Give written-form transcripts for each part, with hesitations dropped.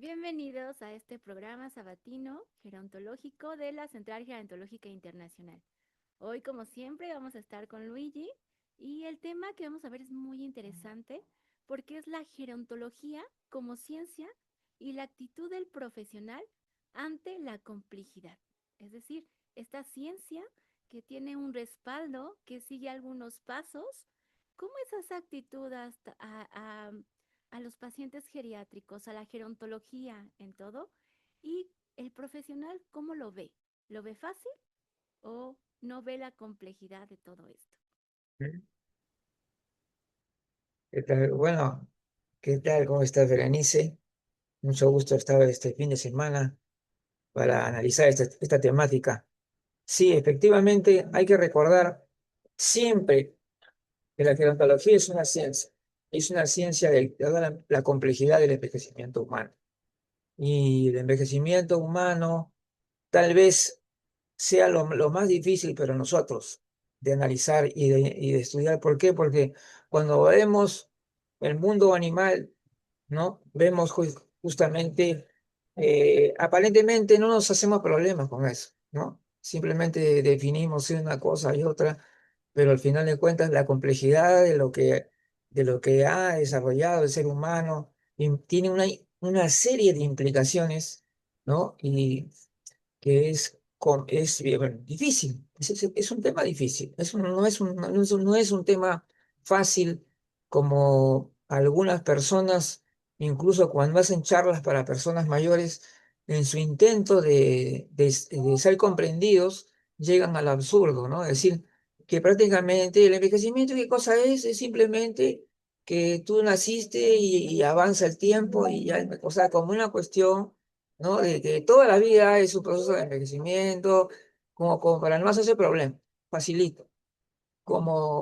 Bienvenidos a este programa sabatino gerontológico de la Central Gerontológica Internacional. Hoy, como siempre, vamos a estar con Luigi y el tema que vamos a ver es muy interesante porque es la gerontología como ciencia y la actitud del profesional ante la complejidad. Es decir, esta ciencia que tiene un respaldo, que sigue algunos pasos. ¿Cómo es esa actitud a los pacientes geriátricos, a la gerontología en todo? Y el profesional, ¿cómo lo ve? ¿Lo ve fácil o no ve la complejidad de todo esto? ¿Qué tal? Bueno, ¿qué tal? ¿Cómo estás, Berenice? Mucho gusto estar este fin de semana para analizar esta temática. Sí, efectivamente, hay que recordar siempre que la gerontología es una ciencia de toda la complejidad del envejecimiento humano. Y el envejecimiento humano tal vez sea lo más difícil para nosotros de analizar y de estudiar. ¿Por qué? Porque cuando vemos el mundo animal, ¿no? Vemos justamente, aparentemente no nos hacemos problemas con eso, ¿no? Simplemente definimos una cosa y otra, pero al final de cuentas la complejidad de lo que ha desarrollado el ser humano tiene una serie de implicaciones, ¿no? Y que bueno, difícil, es un tema difícil, no es un tema fácil como algunas personas, incluso cuando hacen charlas para personas mayores, en su intento de ser comprendidos, llegan al absurdo, ¿no? Es decir, que prácticamente el envejecimiento, ¿qué cosa es? Es simplemente que tú naciste y avanza el tiempo y ya, o sea, como una cuestión, ¿no? De que toda la vida es un proceso de envejecimiento, como para no hacerse problema, facilito, como,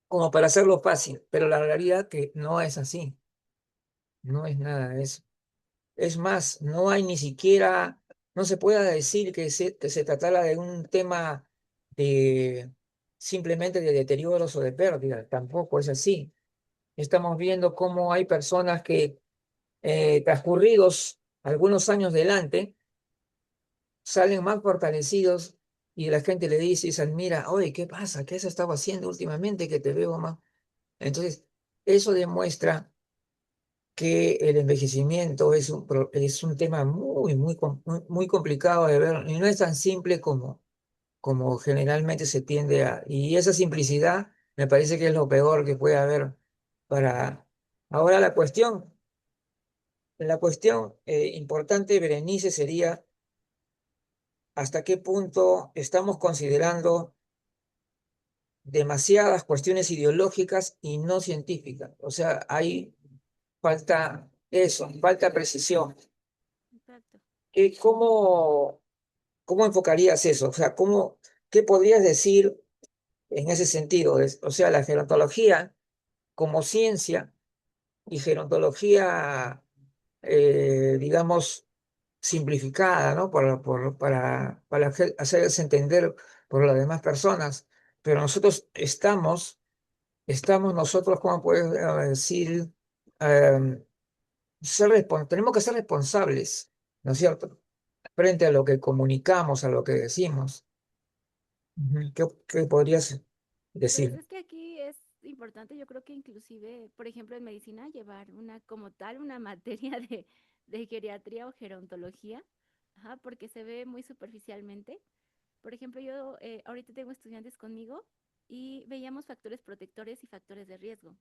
como para hacerlo fácil, pero la realidad que no es así, no es nada de eso. Es más, no hay ni siquiera, no se pueda decir que se tratara de un tema de simplemente de deterioros o de pérdida, tampoco es así. Estamos viendo cómo hay personas que, transcurridos algunos años delante, salen más fortalecidos y la gente le dice y se admira, oye, ¿qué pasa? ¿Qué has estado haciendo últimamente que te veo más? Entonces, eso demuestra que el envejecimiento es un tema muy complicado de ver y no es tan simple como generalmente se tiende a. Y esa simplicidad me parece que es lo peor que puede haber para. Ahora la cuestión importante, Berenice, sería hasta qué punto estamos considerando demasiadas cuestiones ideológicas y no científicas. O sea, hay falta eso, falta precisión. Exacto. ¿Cómo enfocarías eso? O sea, qué podrías decir en ese sentido? O sea, la gerontología como ciencia y gerontología, digamos, simplificada, ¿no? Para hacerse entender por las demás personas. Pero estamos nosotros, ¿cómo puedes decir? Em, tenemos que ser responsables, ¿no es cierto? Frente a lo que comunicamos, a lo que decimos. Ujú. ¿Qué podrías Pues decir? es que aquí es importante, yo creo que inclusive, por ejemplo, en medicina, llevar una como tal, una materia de geriatría o gerontología, ajá, porque se ve muy superficialmente. Por ejemplo, yo ahorita tengo estudiantes conmigo y veíamos factores protectores y factores de riesgo.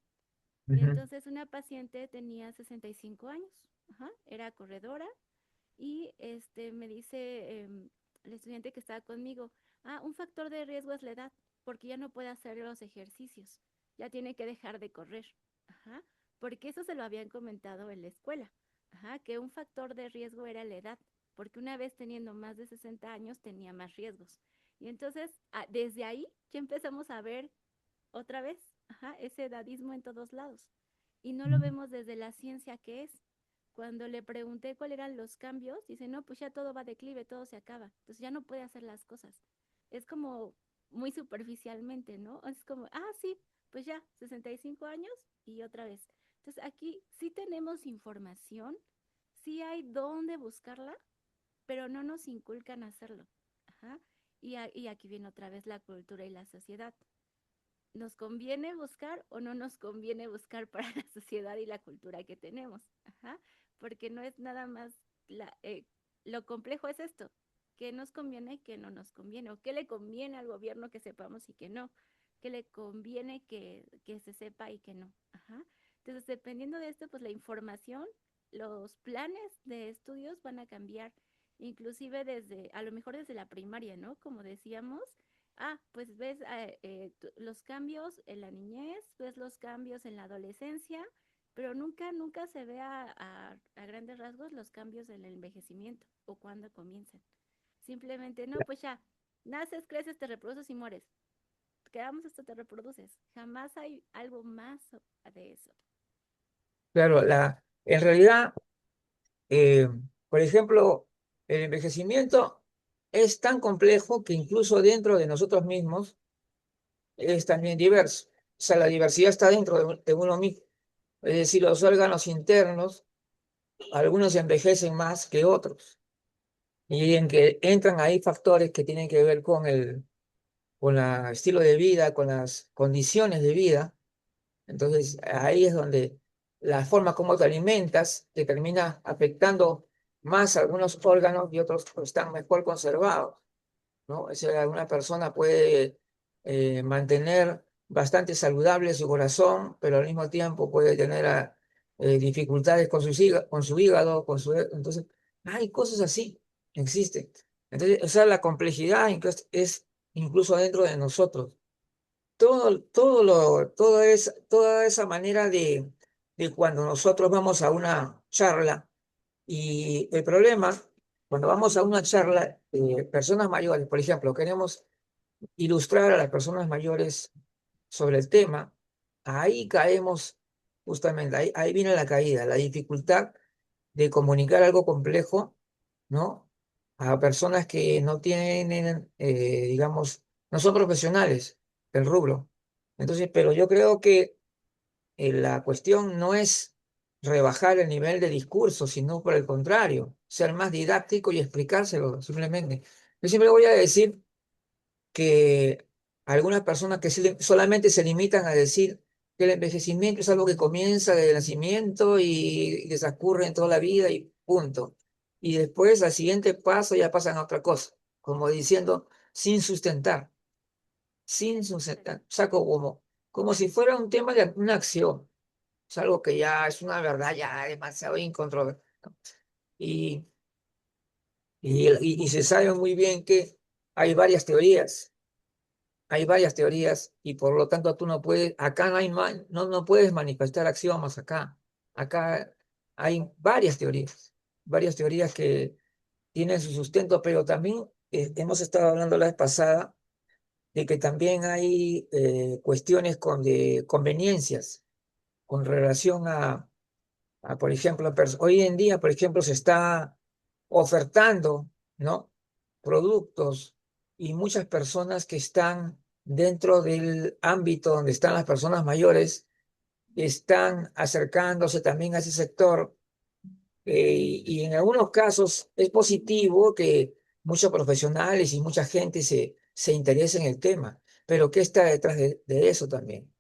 Y Ujú, entonces una paciente tenía 65 años, ajá, era corredora y me dice el estudiante que estaba conmigo, un factor de riesgo es la edad, porque ya no puede hacer los ejercicios, ya tiene que dejar de correr, ajá, porque eso se lo habían comentado en la escuela, ajá, que un factor de riesgo era la edad, porque una vez teniendo más de 60 años tenía más riesgos. Y entonces, desde ahí ya empezamos a ver otra vez, ajá, ese edadismo en todos lados. Y no lo ujú, vemos desde la ciencia que es. Cuando le pregunté cuáles eran los cambios, dice, no, pues ya todo va a declive, todo se acaba. Entonces ya no puede hacer las cosas. Es como muy superficialmente, ¿no? Es como, sí, pues ya, 65 años y otra vez. Entonces aquí sí tenemos información, sí hay dónde buscarla, pero no nos inculcan hacerlo. Ajá. Y aquí viene otra vez la cultura y la sociedad. ¿Nos conviene buscar o no nos conviene buscar para la sociedad y la cultura que tenemos? Ajá. Porque no es nada más, lo complejo es esto, qué nos conviene y qué no nos conviene, o qué le conviene al gobierno que sepamos y qué no, qué le conviene que se sepa y qué no. Ajá. Entonces, dependiendo de esto, pues la información, los planes de estudios van a cambiar, inclusive desde, a lo mejor desde la primaria, ¿no? Como decíamos, pues ves los cambios en la niñez, ves los cambios en la adolescencia, pero nunca se ve a grandes rasgos los cambios en el envejecimiento o cuando comienzan. Simplemente, no, pues ya, naces, creces, te reproduces y mueres. Quedamos hasta te reproduces. Jamás hay algo más de eso. Claro, en realidad, eh, por ejemplo, el envejecimiento es tan complejo que incluso dentro de nosotros mismos es también diverso. O sea, la diversidad está dentro de uno mismo. Es decir, los órganos internos, algunos envejecen más que otros. Y en que entran ahí factores que tienen que ver con el estilo de vida, con las condiciones de vida. Entonces, ahí es donde la forma como te alimentas te termina afectando más algunos órganos y otros están mejor conservados, ¿no? O sea, una persona puede mantener bastante saludable su corazón, pero al mismo tiempo puede tener dificultades con su hígado, entonces, hay cosas así, existen. Entonces, o sea, la complejidad es incluso dentro de nosotros. Toda esa manera de cuando nosotros vamos a una charla, y el problema, cuando vamos a una charla, personas mayores, por ejemplo, queremos ilustrar a las personas mayores sobre el tema, ahí caemos justamente, ahí viene la caída, la dificultad de comunicar algo complejo, ¿no? A personas que no tienen, digamos, no son profesionales del rubro. Entonces, pero yo creo que la cuestión no es rebajar el nivel de discurso, sino por el contrario, ser más didáctico y explicárselo simplemente. Yo siempre voy a decir que algunas personas que solamente se limitan a decir que el envejecimiento es algo que comienza desde el nacimiento y que transcurre en toda la vida y punto. Y después al siguiente paso ya pasan a otra cosa, como diciendo sin sustentar, o sea, como si fuera un tema de una acción, es algo que ya es una verdad ya demasiado incontrovertible. Y, y se sabe muy bien que hay varias teorías hay varias teorías y por lo tanto tú no puedes, acá no hay, no puedes manifestar axiomas acá. Acá hay varias teorías que tienen su sustento, pero también hemos estado hablando la vez pasada de que también hay cuestiones de conveniencias con relación por ejemplo, hoy en día, por ejemplo, se está ofertando, ¿no? Productos y muchas personas que están dentro del ámbito donde están las personas mayores están acercándose también a ese sector y en algunos casos es positivo que muchos profesionales y mucha gente se interese en el tema, pero ¿qué está detrás de eso también?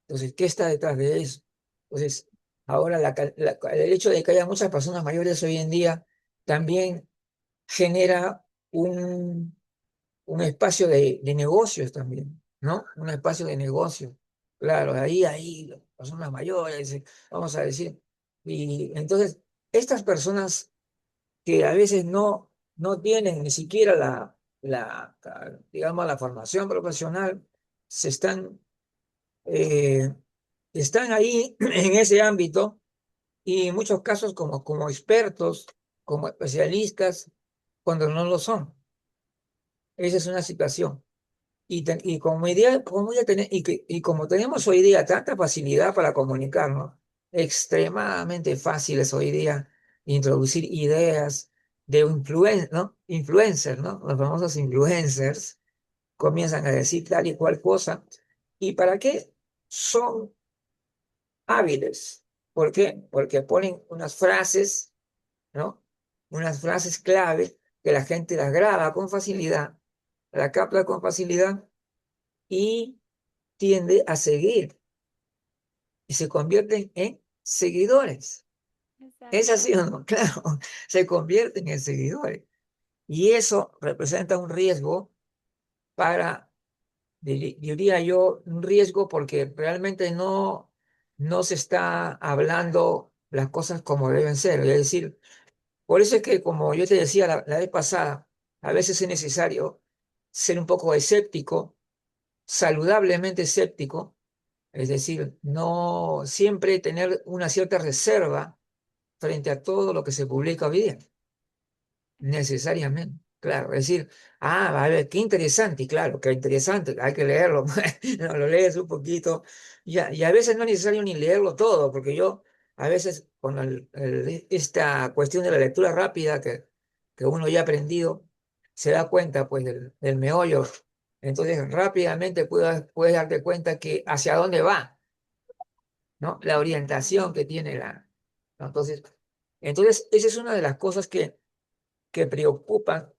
Entonces, ¿qué está detrás de eso? Entonces, ahora el hecho de que haya muchas personas mayores hoy en día también genera un espacio de negocios también, ¿no? Un espacio de negocio. Claro, ahí, las personas mayores, vamos a decir. Y entonces, estas personas que a veces no tienen ni siquiera digamos, la formación profesional, se eh, están ahí en ese ámbito y en muchos casos como expertos, como especialistas, cuando no lo son. Esa es una situación. Y como tenemos hoy día tanta facilidad para comunicarnos, extremadamente fácil es hoy día introducir ideas de ¿no? Influencers, ¿no? Los famosos influencers comienzan a decir tal y cual cosa. ¿Y para qué son hábiles? ¿Por qué? Porque ponen unas frases ¿no? Unas frases clave que la gente las graba con facilidad, la capta con facilidad y tiende a seguir y se convierten en seguidores. ¿Es Exacto. así o no? Claro, se convierten en seguidores. Y eso representa un riesgo para, diría yo, un riesgo porque realmente no se está hablando las cosas como deben ser. Es decir, por eso es que, como yo te decía la vez pasada, a veces es necesario ser un poco escéptico, saludablemente escéptico, es decir, no siempre tener una cierta reserva frente a todo lo que se publica hoy día. Necesariamente, claro. Es decir, a ver, qué interesante, y claro, qué interesante, hay que leerlo. No, lo lees un poquito, y a veces no es necesario ni leerlo todo, porque yo, a veces, con esta cuestión de la lectura rápida que uno ya ha aprendido, se da cuenta, pues, del meollo. Entonces, rápidamente puedes darte cuenta que hacia dónde va, ¿no? La orientación que tiene ¿no? Entonces, esa es una de las cosas que preocupan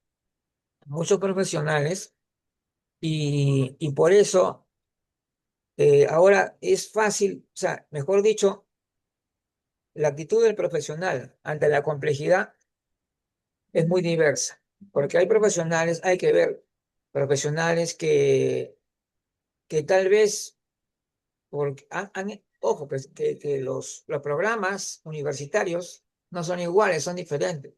muchos profesionales y por eso ahora es fácil, o sea, mejor dicho, la actitud del profesional ante la complejidad es muy diversa, porque hay profesionales, hay que ver profesionales que tal vez, porque ojo, que los programas universitarios no son iguales, son diferentes,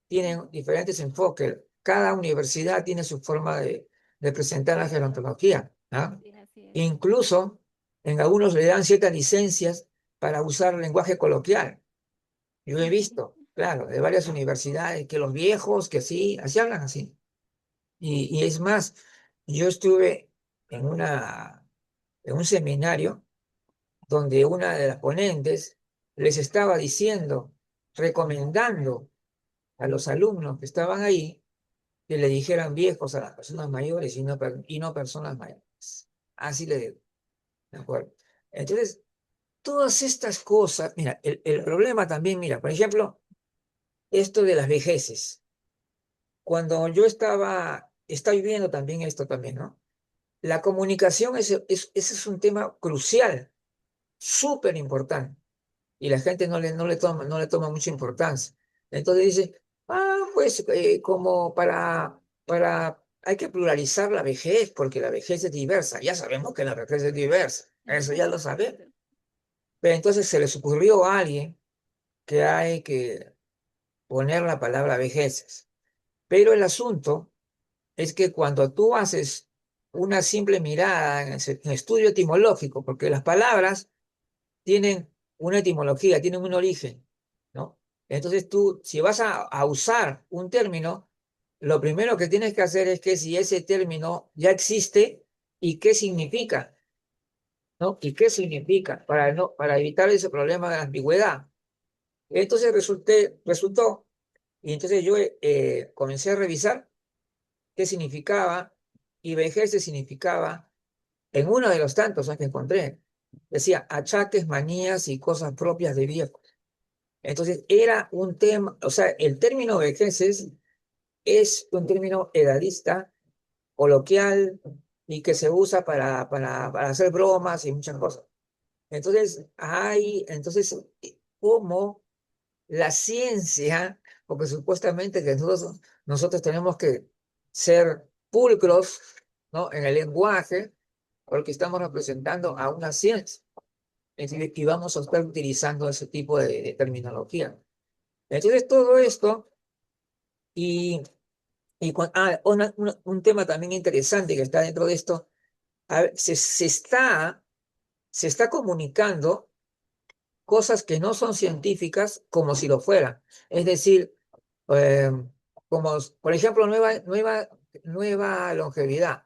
tienen diferentes enfoques. Cada universidad tiene su forma de presentar la gerontología, ¿ah? Sí, así es. Incluso en algunos le dan ciertas licencias para usar lenguaje coloquial. Yo he visto, claro, de varias universidades que los viejos, que sí, así hablan así. Y es más, yo estuve en un seminario donde una de las ponentes les estaba diciendo, recomendando a los alumnos que estaban ahí, que le dijeran viejos a las personas mayores y no personas mayores. Así le digo, ¿de acuerdo? Entonces, todas estas cosas, mira, el problema también, mira, por ejemplo, esto de las vejeces. Cuando yo estoy viendo también esto también, ¿no? La comunicación, ese es un tema crucial, súper importante, y la gente no le toma mucha importancia. Entonces dice, pues como hay que pluralizar la vejez, porque la vejez es diversa. Ya sabemos que la vejez es diversa, eso ya lo sabemos. Exacto. Pero entonces se les ocurrió a alguien que hay que poner la palabra vejeces. Pero el asunto es que cuando tú haces una simple mirada en estudio etimológico, porque las palabras tienen una etimología, tienen un origen, ¿no? Entonces tú, si vas a usar un término, lo primero que tienes que hacer es que si ese término ya existe y qué significa, ¿no? ¿Y qué significa? Para evitar ese problema de la ambigüedad. Entonces resultó, y entonces yo comencé a revisar qué significaba, y vejez significaba, en uno de los tantos que encontré, decía achaques, manías y cosas propias de viejo. Entonces era un tema, o sea, el término vejeces es un término edadista, coloquial, y que se usa para hacer bromas y muchas cosas. Entonces, ¿cómo la ciencia, porque supuestamente que nosotros tenemos que ser pulcros, ¿no? En el lenguaje, porque estamos representando a una ciencia, es decir, y vamos a estar utilizando ese tipo de terminología. Entonces, todo esto, y, un tema también interesante que está dentro de esto, se está comunicando cosas que no son científicas como si lo fueran. Es decir, eh, como por ejemplo nueva longevidad.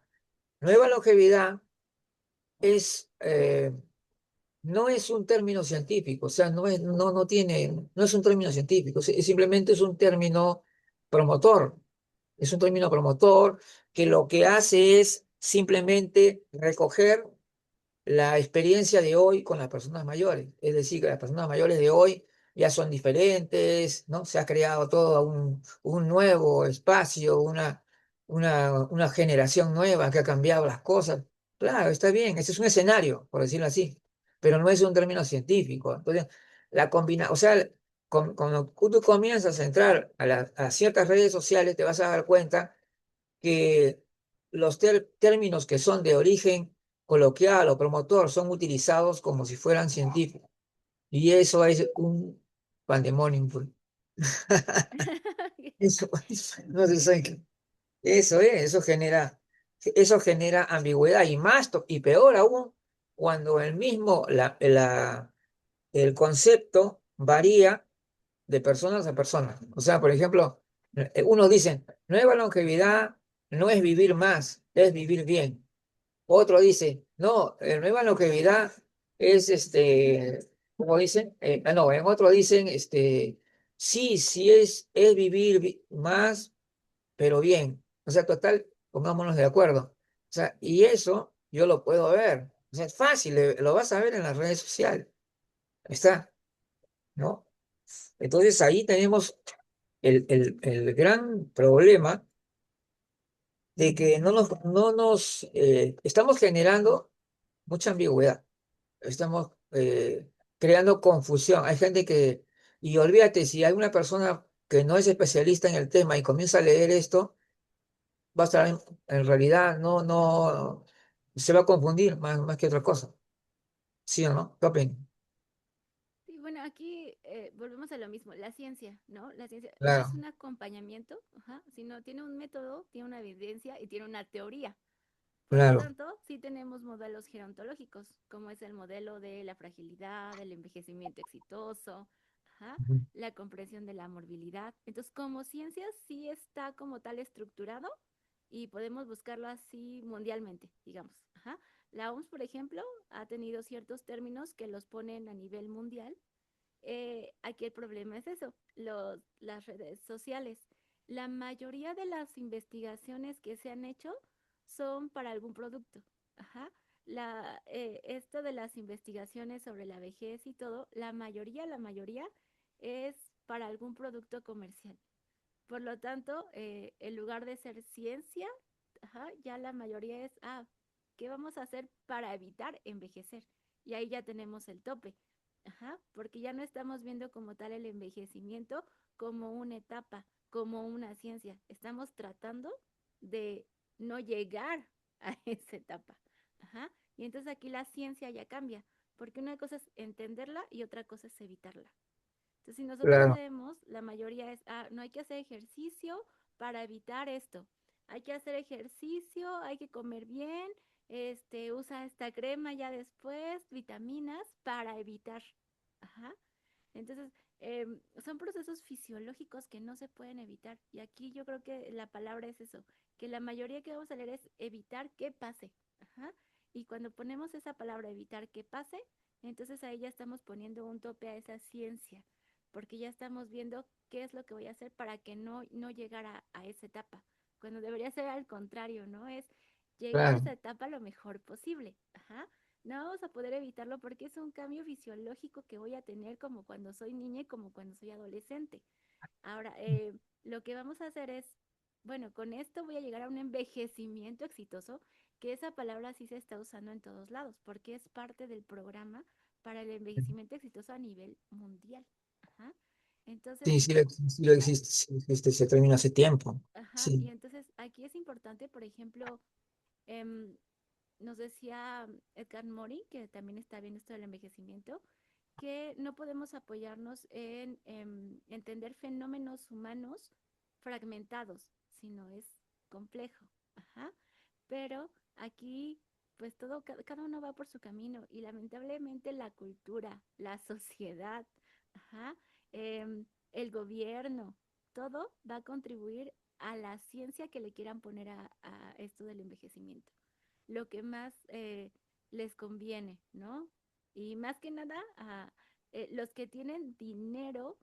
Nueva longevidad es, no es un término científico, o sea, no es un término científico, simplemente es un término promotor. Es un término promotor que lo que hace es simplemente recoger la experiencia de hoy con las personas mayores. Es decir, que las personas mayores de hoy ya son diferentes, ¿no? Se ha creado todo un nuevo espacio, una generación nueva que ha cambiado las cosas. Claro, está bien, ese es un escenario, por decirlo así, pero no es un término científico. Entonces, o sea, cuando tú comienzas a entrar a ciertas redes sociales, te vas a dar cuenta que los términos que son de origen coloquial o promotor son utilizados como si fueran científicos. Y eso es un pandemonium, pues. Eso, no sé, eso genera ambigüedad y y peor aún, cuando el concepto varía de personas a personas. O sea, por ejemplo, unos dicen, nueva longevidad no es vivir más, es vivir bien. Otro dice, no, nueva longevidad es ¿cómo dicen? No, en otro dicen, sí, sí es vivir más, pero bien. O sea, total, pongámonos de acuerdo. O sea, y eso yo lo puedo ver. O sea, es fácil, lo vas a ver en las redes sociales. Está, ¿no? Entonces ahí tenemos el gran problema de que estamos generando mucha ambigüedad, estamos creando confusión. Hay gente y olvídate, si hay una persona que no es especialista en el tema y comienza a leer esto, va a estar en realidad, se va a confundir más que otra cosa. ¿Sí o no? ¿Qué opinas? Sí, bueno, aquí volvemos a lo mismo, la ciencia, ¿no? La ciencia no es Claro, un acompañamiento, ajá, sino tiene un método, tiene una evidencia y tiene una teoría. Por lo claro. tanto, sí tenemos modelos gerontológicos, como es el modelo de la fragilidad, del envejecimiento exitoso, ajá, Ujú. la comprensión de la morbilidad. Entonces, como ciencia sí está como tal estructurado y podemos buscarlo así mundialmente, digamos. Ajá. La OMS, por ejemplo, ha tenido ciertos términos que los ponen a nivel mundial. Aquí el problema es eso, las redes sociales. La mayoría de las investigaciones que se han hecho son para algún producto. Ajá. Esto de las investigaciones sobre la vejez y todo, la mayoría es para algún producto comercial. Por lo tanto, en lugar de ser ciencia, ajá, ya la mayoría es, ¿qué vamos a hacer para evitar envejecer? Y ahí ya tenemos el tope, ajá, porque ya no estamos viendo como tal el envejecimiento como una etapa, como una ciencia. Estamos tratando de no llegar a esa etapa, ajá. Y entonces aquí la ciencia ya cambia, porque una cosa es entenderla y otra cosa es evitarla. Entonces, si nosotros Claro, vemos, la mayoría es, no hay que hacer ejercicio para evitar esto. Hay que hacer ejercicio, hay que comer bien, usa esta crema ya después, vitaminas para evitar. Ajá. Entonces, son procesos fisiológicos que no se pueden evitar. Y aquí yo creo que la palabra es eso, que la mayoría que vamos a leer es evitar que pase. Ajá. Y cuando ponemos esa palabra evitar que pase, entonces ahí ya estamos poniendo un tope a esa ciencia, porque ya estamos viendo qué es lo que voy a hacer para que no llegar a esa etapa, cuando debería ser al contrario, ¿no? Es llegar a claro, esa etapa lo mejor posible. Ajá. No vamos a poder evitarlo porque es un cambio fisiológico que voy a tener como cuando soy niña y como cuando soy adolescente. Ahora, lo que vamos a hacer es, bueno, con esto voy a llegar a un envejecimiento exitoso, que esa palabra sí se está usando en todos lados, porque es parte del programa para el envejecimiento exitoso a nivel mundial. Ajá. Entonces, sí, sí lo existe, sí existe, se terminó hace tiempo. ajá, y Sí. entonces aquí es importante, por ejemplo, em, nos decía Edgar Mori, que también está viendo esto del envejecimiento, que no podemos apoyarnos en entender fenómenos humanos fragmentados, sino es complejo. Ajá. Pero aquí, pues cada uno va por su camino y lamentablemente la cultura, la sociedad, ajá, el gobierno, todo va a contribuir a la ciencia que le quieran poner a esto del envejecimiento. Lo que más les conviene, ¿no? Y más que nada a los que tienen dinero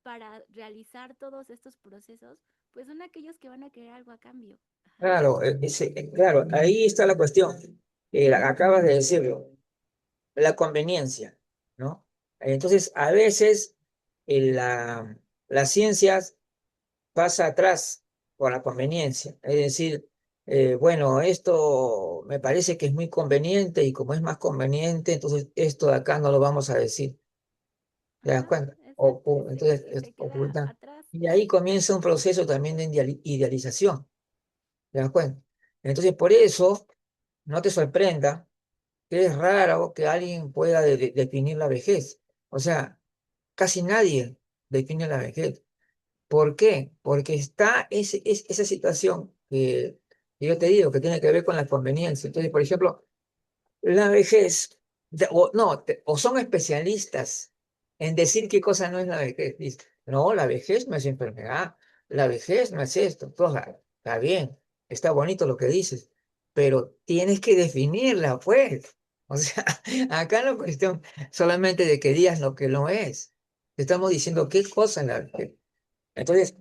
para realizar todos estos procesos, pues son aquellos que van a querer algo a cambio. Ajá. Claro, claro, ahí está la cuestión. Acabas de decirlo, la conveniencia, ¿no? Entonces, a veces la ciencia pasa atrás por la conveniencia. Es decir, bueno, esto me parece que es muy conveniente y como es más conveniente, entonces esto de acá no lo vamos a decir. ¿Te das Ajá, cuenta? exacto, y Entonces se queda ocultan. atrás. Y ahí comienza un proceso también de idealización. ¿Te das cuenta? Entonces, por eso, no te sorprenda que es raro que alguien pueda definir la vejez. O sea, casi nadie define la vejez. ¿Por qué? Porque está esa situación que yo te digo que tiene que ver con la conveniencia. Entonces, por ejemplo, la vejez, o, no, o son especialistas en decir qué cosa no es la vejez. Dice, no, la vejez no es enfermedad, la vejez no es esto. Pues, está bien, está bonito lo que dices, pero tienes que definirla, pues. O sea, acá no es cuestión solamente de que digas lo que no es. Te estamos diciendo qué cosa es la vejez. Entonces,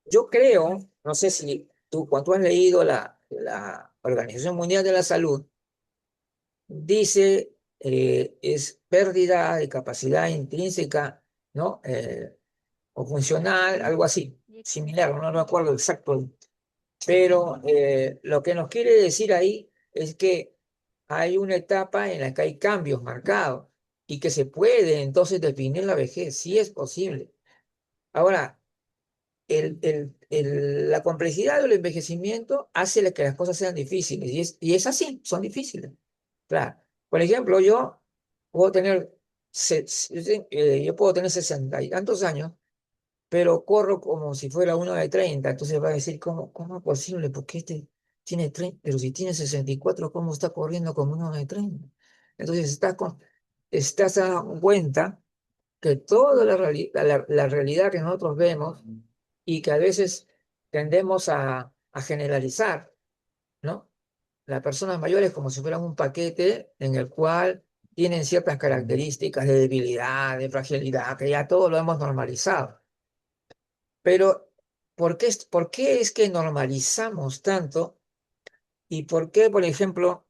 yo creo, no sé si tú, cuando tú has leído la Organización Mundial de la Salud, dice es pérdida de capacidad intrínseca, ¿no? O funcional, algo así, Y similar, expresiva. no me Ujú. acuerdo exacto, pero lo que nos quiere decir ahí es que hay una etapa en la que hay cambios marcados y que se puede entonces definir la vejez, sí es posible. Ahora, la complejidad del envejecimiento hace que las cosas sean difíciles y es así, son difíciles. Claro. Por ejemplo, yo puedo tener, yo puedo tener 60 y tantos años, pero corro como si fuera uno de 30. Entonces va a decir, ¿cómo es posible? Porque este tiene 30, pero si tiene 64, ¿cómo está corriendo como uno de 30? Entonces estás dando cuenta que toda la realidad que nosotros vemos y que a veces tendemos a generalizar, ¿no? Las personas mayores como si fueran un paquete en el cual tienen ciertas características de debilidad, de fragilidad, que ya todo lo hemos normalizado. Pero, por qué es que normalizamos tanto? ¿Y por qué, por ejemplo,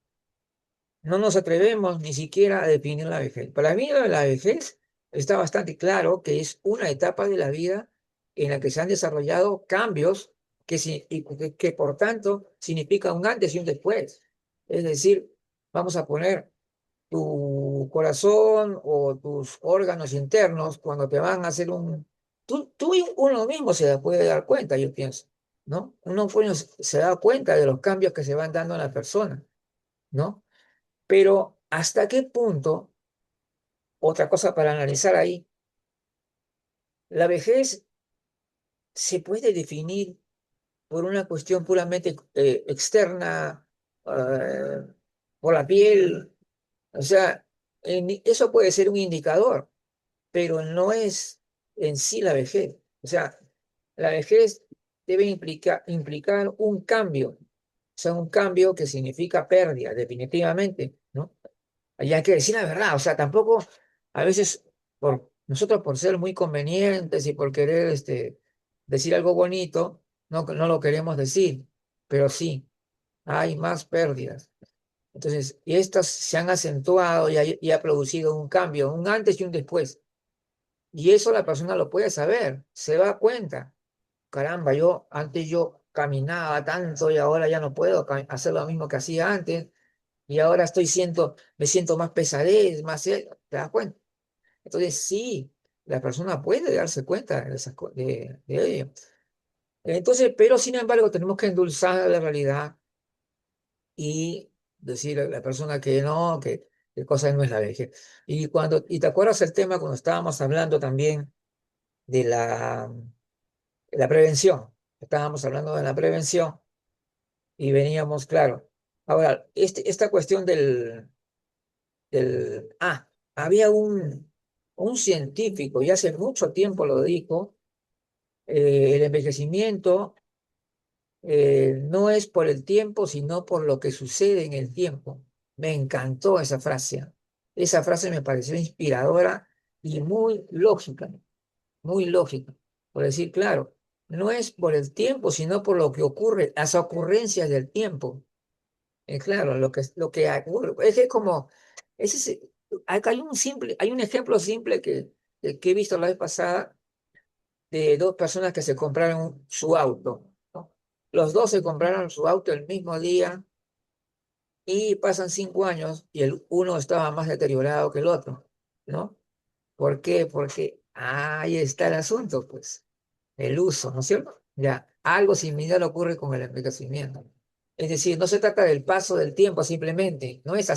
no nos atrevemos ni siquiera a definir la vejez? Para mí la vejez está bastante claro que es una etapa de la vida en la que se han desarrollado cambios que por tanto significa un antes y un después. Es decir, vamos a poner tu corazón o tus órganos internos cuando te van a hacer un... Tú y uno mismo se puede dar cuenta, yo pienso, ¿no? Uno se da cuenta de los cambios que se van dando en la persona, ¿no? Pero ¿hasta qué punto, otra cosa para analizar ahí, la vejez se puede definir por una cuestión puramente externa, eh, por la piel? O sea, eso puede ser un indicador, pero no es en sí la vejez. O sea, la vejez debe implicar un cambio, o sea, un cambio que significa pérdida, definitivamente, ¿no? Y hay que decir la verdad, o sea, tampoco a veces nosotros por ser muy convenientes y por querer decir algo bonito, no lo queremos decir, pero sí, hay más pérdidas. Entonces, y estas se han acentuado y ha producido un cambio, un antes y un después. Y eso la persona lo puede saber, se da cuenta. Caramba, antes yo caminaba tanto y ahora ya no puedo hacer lo mismo que hacía antes y ahora me siento más pesadez, ¿te das cuenta? Entonces sí, la persona puede darse cuenta de ello. Entonces, pero sin embargo tenemos que endulzar la realidad y decir a la persona que no, que cosa no es la vejez. Y te acuerdas el tema cuando estábamos hablando también de la prevención. Estábamos hablando de la prevención y veníamos, claro. Ahora, esta cuestión había un científico, y hace mucho tiempo lo dijo, el envejecimiento no es por el tiempo, sino por lo que sucede en el tiempo. Me encantó esa frase. Esa frase me pareció inspiradora y muy lógica, muy lógica. Por decir, claro, no es por el tiempo, sino por lo que ocurre, las ocurrencias del tiempo. Claro, es que como, ese es- hay un ejemplo simple que que he visto la vez pasada de dos personas que se compraron su auto, ¿no? Los dos se compraron su auto el mismo día y pasan 5 años y el uno estaba más deteriorado que el otro, ¿no? ¿Por qué? Porque ahí está el asunto, pues, el uso, ¿no es cierto? Ya, algo similar ocurre con el envejecimiento. Es decir, no se trata del paso del tiempo simplemente, no es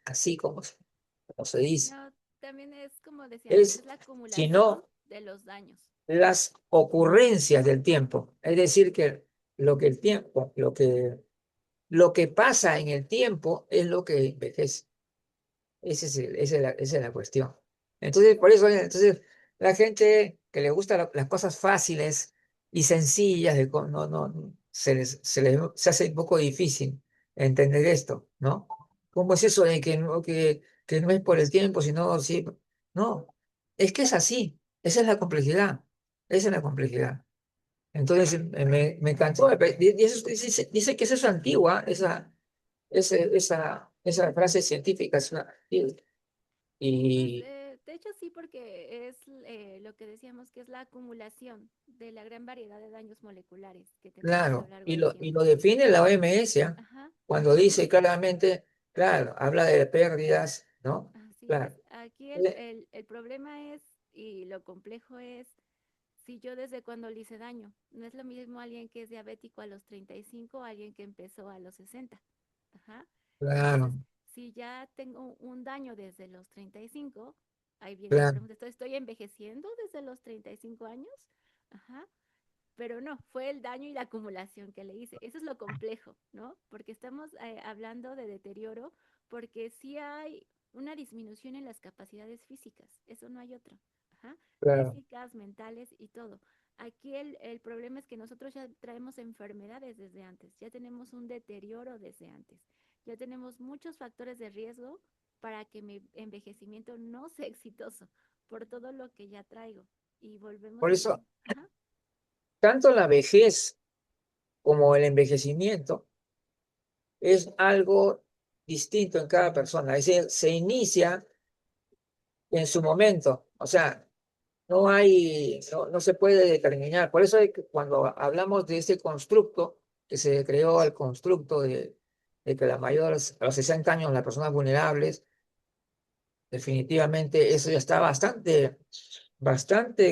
así como se dice, No, también es como decíamos, es es la acumulación sino de los daños. las ocurrencias del tiempo. Es decir, que lo que el tiempo, lo que pasa en el tiempo es lo que envejece. Esa es la cuestión. Entonces, por eso, entonces, la gente que le gusta las cosas fáciles y sencillas, se hace un poco difícil entender esto, ¿no? ¿Cómo es eso de que no es por el tiempo, sino sí? No, es que es así. Esa es la complejidad. Esa es la complejidad. Entonces, me encantó. Dice que esa es antigua, esa frase científica es una. Pues Y de hecho sí, porque es lo que decíamos que es la acumulación de la gran variedad de daños moleculares que tenemos a lo claro, largo y del y tiempo. lo define la OMS, ¿ah? Ajá, Cuando dice claramente, claro, habla de pérdidas, ¿no? así es. Claro. Aquí Eh, el problema es, y lo complejo es, si yo desde cuando le hice daño. No es lo mismo alguien que es diabético a los 35 a alguien que empezó a los 60. Ajá. Claro, Entonces, si ya tengo un daño desde los 35, ahí viene la claro, pregunta, ¿estoy envejeciendo desde los 35 años? Ajá. Pero no, fue el daño y la acumulación que le hice. Eso es lo complejo, ¿no? Porque estamos hablando de deterioro, porque sí hay una disminución en las capacidades físicas, eso no hay otro. Ajá. claro, Físicas, mentales y todo. Aquí el problema es que nosotros ya traemos enfermedades desde antes, ya tenemos un deterioro desde antes, ya tenemos muchos factores de riesgo para que mi envejecimiento no sea exitoso por todo lo que ya traigo. Y volvemos por a eso, lo... Ajá. tanto la vejez como el envejecimiento es algo distinto en cada persona. Es decir, se inicia en su momento. O sea, no se puede determinar. Por eso es que cuando hablamos de este constructo, que se creó el constructo de que a los 60 años las personas vulnerables, definitivamente eso ya está bastante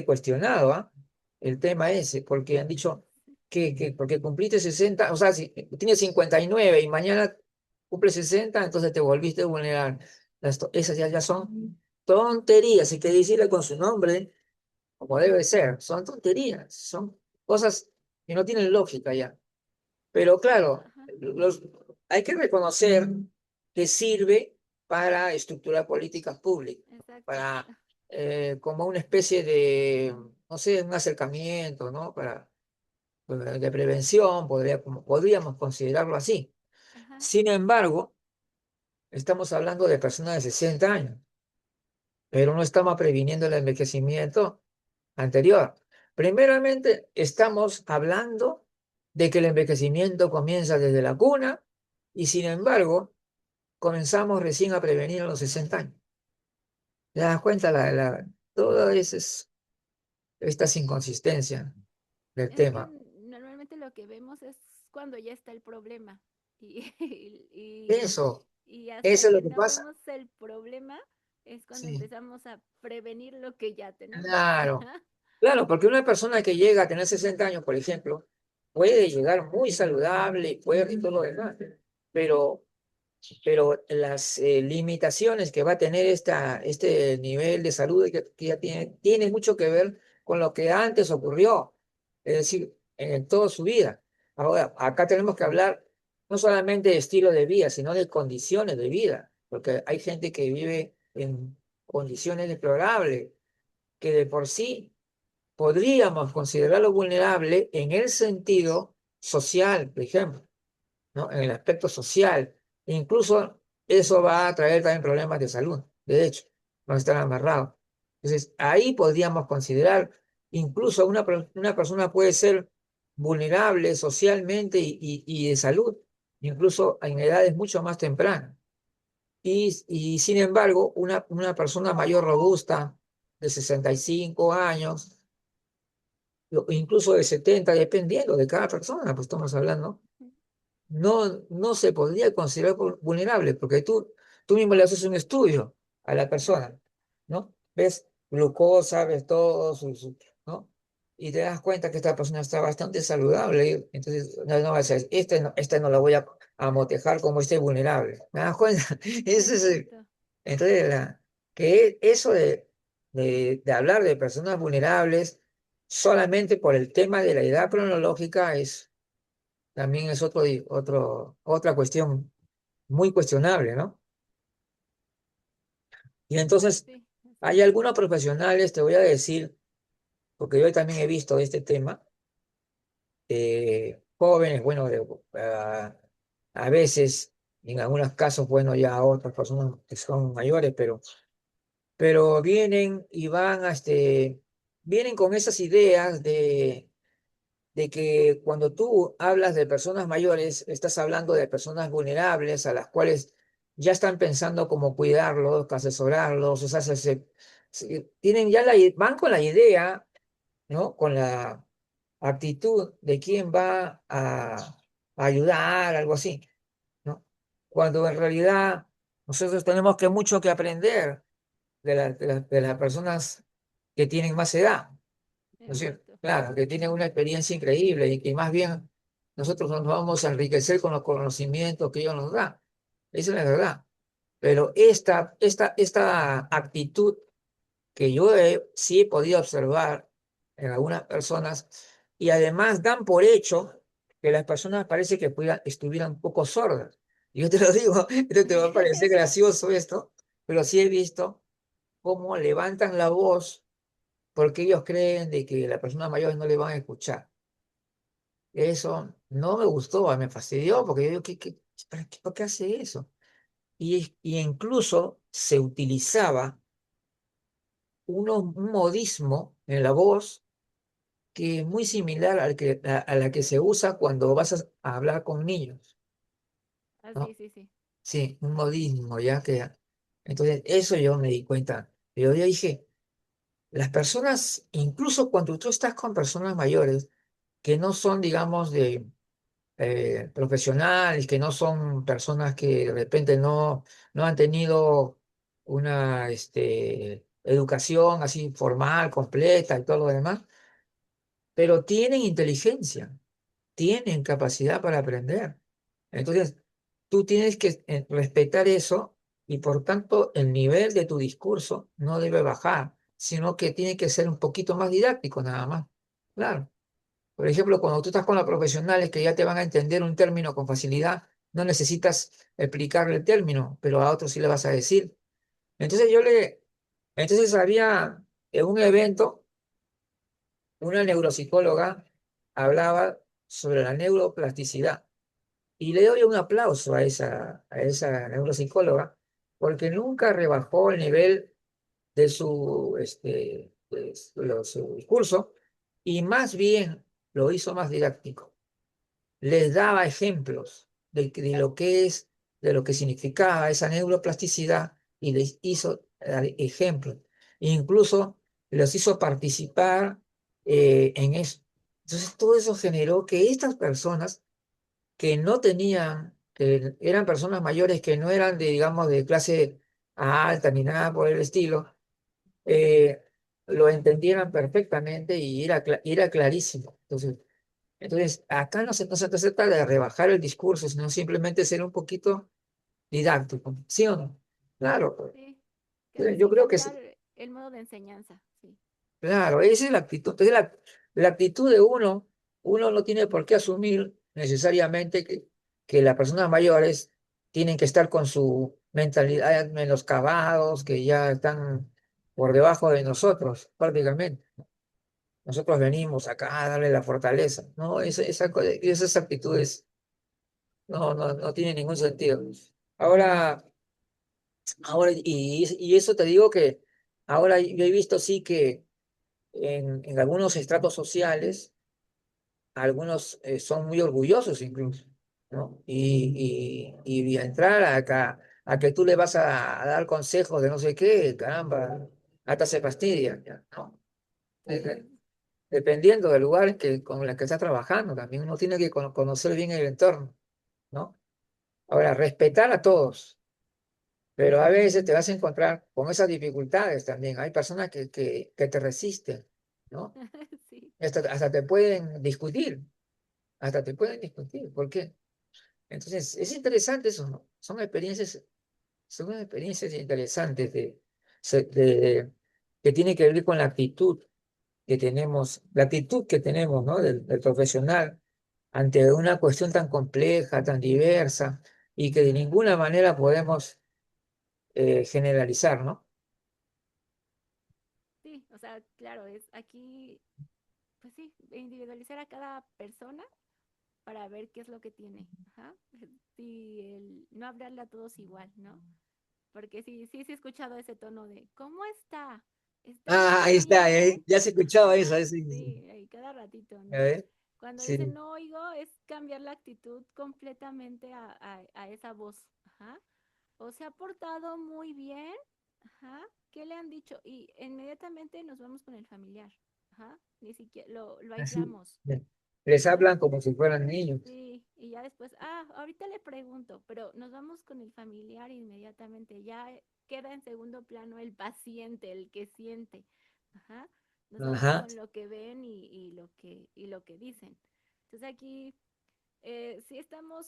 cuestionado, ¿ah? El tema ese, porque han dicho que porque cumpliste 60, o sea, si tienes 59 y mañana cumples 60, entonces te volviste vulnerable. Esas ya son tonterías, hay que decirle con su nombre como debe ser. Son tonterías, son cosas que no tienen lógica ya. Pero claro, Ajá, hay que reconocer que sirve para estructurar políticas públicas, exacto. para como una especie de, no sé, un acercamiento, ¿no? De prevención, podríamos considerarlo así. Ajá, Sin embargo, estamos hablando de personas de 60 años, pero no estamos previniendo el envejecimiento anterior. Primeramente, estamos hablando de que el envejecimiento comienza desde la cuna y sin embargo, comenzamos recién a prevenir a los 60 años. ¿Te das cuenta todas estas inconsistencias del es que tema? normalmente lo que vemos es cuando ya está el problema y, Eso, y hasta eso es que lo que no pasa. vemos el problema es cuando Sí, empezamos a prevenir lo que ya tenemos. claro. Ajá, Claro, porque una persona que llega a tener 60 años, por ejemplo, puede llegar muy saludable y fuerte y todo lo demás, pero pero las limitaciones que va a tener este nivel de salud que ya tiene mucho que ver con lo que antes ocurrió, es decir, en toda su vida. Ahora, acá tenemos que hablar no solamente de estilo de vida, sino de condiciones de vida, porque hay gente que vive en condiciones deplorables, que de por sí podríamos considerarlo vulnerable en el sentido social, por ejemplo, ¿no? En el aspecto social. Incluso eso va a traer también problemas de salud, de hecho, van a estar amarrados. Entonces, ahí podríamos considerar, incluso una persona puede ser vulnerable socialmente y de salud, incluso en edades mucho más tempranas. Y sin embargo, una persona mayor robusta, de 65 años, incluso de 70, dependiendo de cada persona, pues estamos hablando, no se podría considerar vulnerable, porque tú mismo le haces un estudio a la persona, ¿no? Ves glucosa, ves todo, ¿no? Y te das cuenta que esta persona está bastante saludable, entonces no vas a decir, este no la voy a motejar como este vulnerable. ¿Me das cuenta? Ese es Exacto. entonces, que eso de hablar de personas vulnerables solamente por el tema de la edad cronológica también es otra cuestión muy cuestionable, ¿no? Y entonces, Sí, así hay es. algunos profesionales, te voy a decir, porque yo también he visto este tema, jóvenes, bueno, a veces, en algunos casos, bueno, ya otras personas que son mayores, pero vienen y vienen con esas ideas de que cuando tú hablas de personas mayores, estás hablando de personas vulnerables a las cuales ya están pensando cómo cuidarlos, asesorarlos, o sea, tienen ya van con la idea, ¿no? Con la actitud de quién va a ayudar, algo así, ¿no? Cuando en realidad nosotros tenemos mucho que aprender de las personas que tienen más edad. ¿No es cierto? Exacto. Claro, que tienen una experiencia increíble y que más bien nosotros nos vamos a enriquecer con los conocimientos que ellos nos dan. Esa es la verdad. Pero esta actitud que sí he podido observar en algunas personas y además dan por hecho que las personas parece que estuvieran un poco sordas. Y yo te lo digo, esto te va a parecer gracioso esto, pero sí he visto cómo levantan la voz porque ellos creen de que las personas mayores no le van a escuchar. Eso no me gustó, me fastidió, porque yo digo, ¿por qué hace eso? Y incluso se utilizaba un modismo en la voz que es muy similar a la que se usa cuando vas a hablar con niños, Ah, sí, ¿no? sí, sí. Sí, un modismo, ya que... Entonces, eso yo me di cuenta. Pero yo dije, las personas, incluso cuando tú estás con personas mayores, que no son, digamos, profesionales, que no son personas que de repente no han tenido una educación así formal, completa y todo lo demás, pero tienen inteligencia, tienen capacidad para aprender. Entonces, tú tienes que respetar eso y por tanto el nivel de tu discurso no debe bajar, sino que tiene que ser un poquito más didáctico nada más. Claro. Por ejemplo, cuando tú estás con los profesionales que ya te van a entender un término con facilidad, no necesitas explicarle el término, pero a otros sí le vas a decir. Entonces entonces había en un evento, una neuropsicóloga hablaba sobre la neuroplasticidad y le doy un aplauso a esa neuropsicóloga porque nunca rebajó el nivel de su discurso y más bien lo hizo más didáctico. Les daba ejemplos de lo que significaba esa neuroplasticidad y les hizo dar ejemplos. Incluso los hizo participar en eso. Entonces, todo eso generó que estas personas que no tenían, que eran personas mayores que no eran digamos, de clase alta ni nada por el estilo, eh, lo entendieran perfectamente y era clarísimo. Entonces, acá no se trata de rebajar el discurso, sino simplemente ser un poquito didáctico, ¿sí o no? Claro, pues. Sí, Yo sin creo que cambiar sí, el modo de enseñanza. Sí. claro, esa es la actitud. Entonces, la actitud de uno no tiene por qué asumir necesariamente que las personas mayores tienen que estar con su mentalidad menoscabados, que ya están por debajo de nosotros, prácticamente. Nosotros venimos acá a darle la fortaleza, ¿no? Esas actitudes no tiene ningún sentido. Ahora, y eso te digo que ahora yo he visto sí que en algunos estratos sociales, algunos son muy orgullosos incluso, ¿no? Y entrar acá, a que tú le vas a dar consejos de no sé qué, caramba, hasta se fastidia, ya, ¿no? Eh, Sí, Dependiendo del lugar con el que está trabajando, también uno tiene que conocer bien el entorno, ¿no? Ahora, respetar a todos, pero a veces te vas a encontrar con esas dificultades también. Hay personas que te resisten, ¿no? sí, Hasta te pueden discutir, hasta te pueden discutir. ¿Por qué? Entonces, es interesante eso, ¿no? Son experiencias interesantes que tienen que ver con la actitud que tenemos, la actitud que tenemos, ¿no? Del profesional ante una cuestión tan compleja, tan diversa, y que de ninguna manera podemos generalizar, ¿no? sí, o sea, claro, es aquí, pues sí, individualizar a cada persona para ver qué es lo que tiene. Ajá. Sí, no hablarle a todos igual, ¿no? Porque sí, sí, sí he escuchado ese tono de, ¿cómo está? ¿Está Ah, ahí está, bien? ya se escuchaba eso, Ajá, sí, sí. sí, ahí cada ratito, A ¿no? ver, Cuando dicen sí, no oigo, es cambiar la actitud completamente a esa voz. Ajá. O se ha portado muy bien. Ajá. ¿Qué le han dicho? Y inmediatamente nos vamos con el familiar. Ajá. Ni siquiera lo así. aislamos. Les Ajá. hablan como si fueran niños. Sí, y ya después, ahorita le pregunto, pero nos vamos con el familiar inmediatamente, ya queda en segundo plano el paciente, el que siente. Ajá. Nos vamos Ajá. con lo que ven y lo que dicen. Entonces aquí sí estamos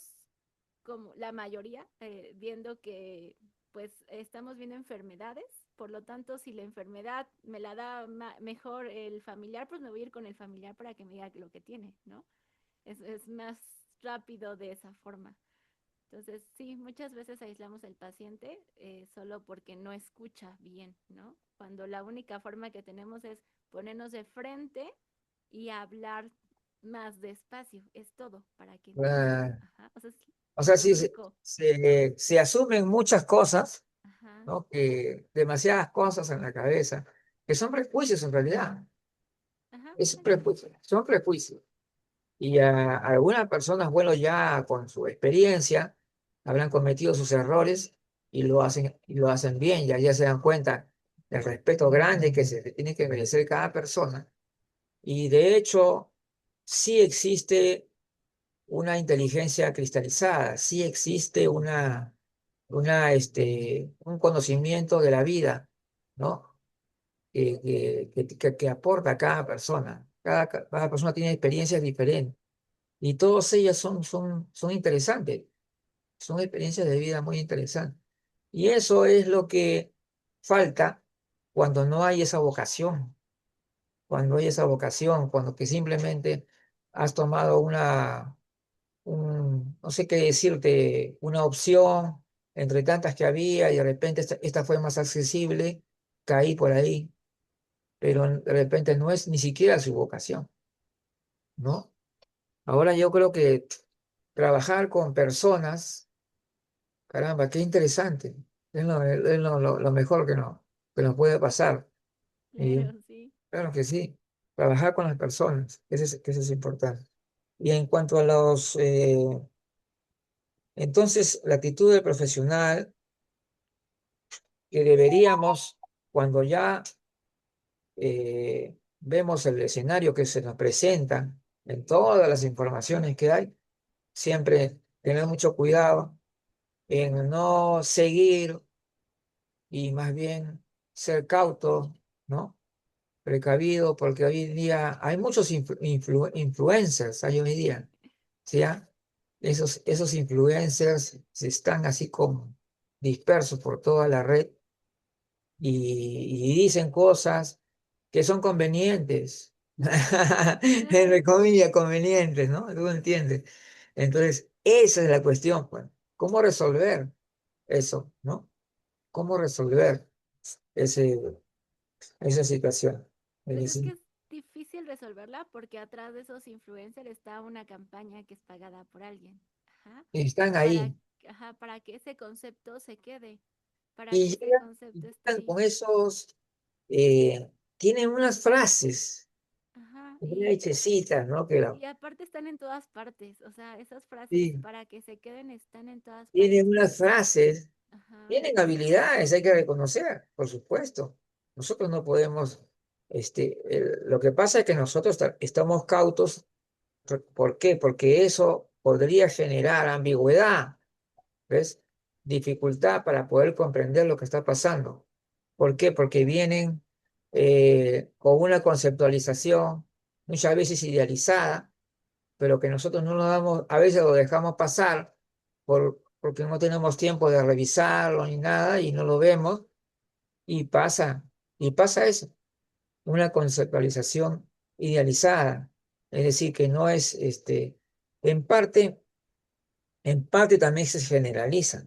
como la mayoría viendo que pues estamos viendo enfermedades, por lo tanto si la enfermedad me la da mejor el familiar, pues me voy a ir con el familiar para que me diga lo que tiene, ¿no? Es más rápido de esa forma. Entonces, sí, muchas veces aislamos al paciente solo porque no escucha bien, ¿no? Cuando la única forma que tenemos es ponernos de frente y hablar más despacio, es todo, para que entienda. Ah, Ajá, o sea, es o sea, lo sí, único. se asumen muchas cosas, Ajá, ¿no? Que demasiadas cosas en la cabeza, que son prejuicios en realidad. ajá, Son prejuicios. Y a algunas personas, bueno, ya con su experiencia, habrán cometido sus errores y lo hacen bien, ya se dan cuenta del respeto grande que se le tiene que merecer cada persona. Y de hecho, sí existe una inteligencia cristalizada, sí existe un conocimiento de la vida, ¿no? Que aporta a cada persona. Cada persona tiene experiencias diferentes y todas ellas son interesantes, son experiencias de vida muy interesantes. Y eso es lo que falta cuando no hay esa vocación, cuando hay esa vocación, cuando que simplemente has tomado no sé qué decirte, una opción entre tantas que había y de repente esta fue más accesible, caí por ahí, pero de repente no es ni siquiera su vocación, ¿no? Ahora yo creo que trabajar con personas, caramba, qué interesante, es lo mejor que nos puede pasar. Y claro, sí. claro que sí, trabajar con las personas, que eso es importante. Y en cuanto a entonces, la actitud del profesional que deberíamos, cuando ya vemos el escenario que se nos presenta, en todas las informaciones que hay, siempre tener mucho cuidado en no seguir y más bien ser cauto, ¿no? Precavido, porque hoy en día hay muchos influencers, hay hoy en día, ¿sí? ¿Ah? Esos influencers se están así como dispersos por toda la red y dicen cosas que son convenientes, entre comillas, convenientes, ¿no? Tú entiendes. Entonces, esa es la cuestión, pues. ¿Cómo resolver eso, no? ¿Cómo resolver ese, esa situación? Es Pues es que decir, es difícil resolverla porque atrás de esos influencers está una campaña que es pagada por alguien. Ajá. están Para, ahí para que ese concepto se quede, para que y ese concepto esté llegan ahí. con tienen unas frases Ajá. bien Y, hechecitas, ¿no? Que y aparte están en todas partes. O sea, esas frases sí, para que se queden están en todas tienen partes. unas frases. Ajá. Tienen habilidades, hay que reconocer, por supuesto, Nosotros no podemos, lo que pasa es que nosotros estamos cautos. ¿Por qué? Porque eso podría generar ambigüedad, ¿ves? Dificultad para poder comprender lo que está pasando. ¿Por qué? Porque vienen con una conceptualización muchas veces idealizada, pero que nosotros no lo damos, a veces lo dejamos pasar porque no tenemos tiempo de revisarlo ni nada y no lo vemos y pasa eso, una conceptualización idealizada, es decir, que no es, en parte, en parte también se generaliza,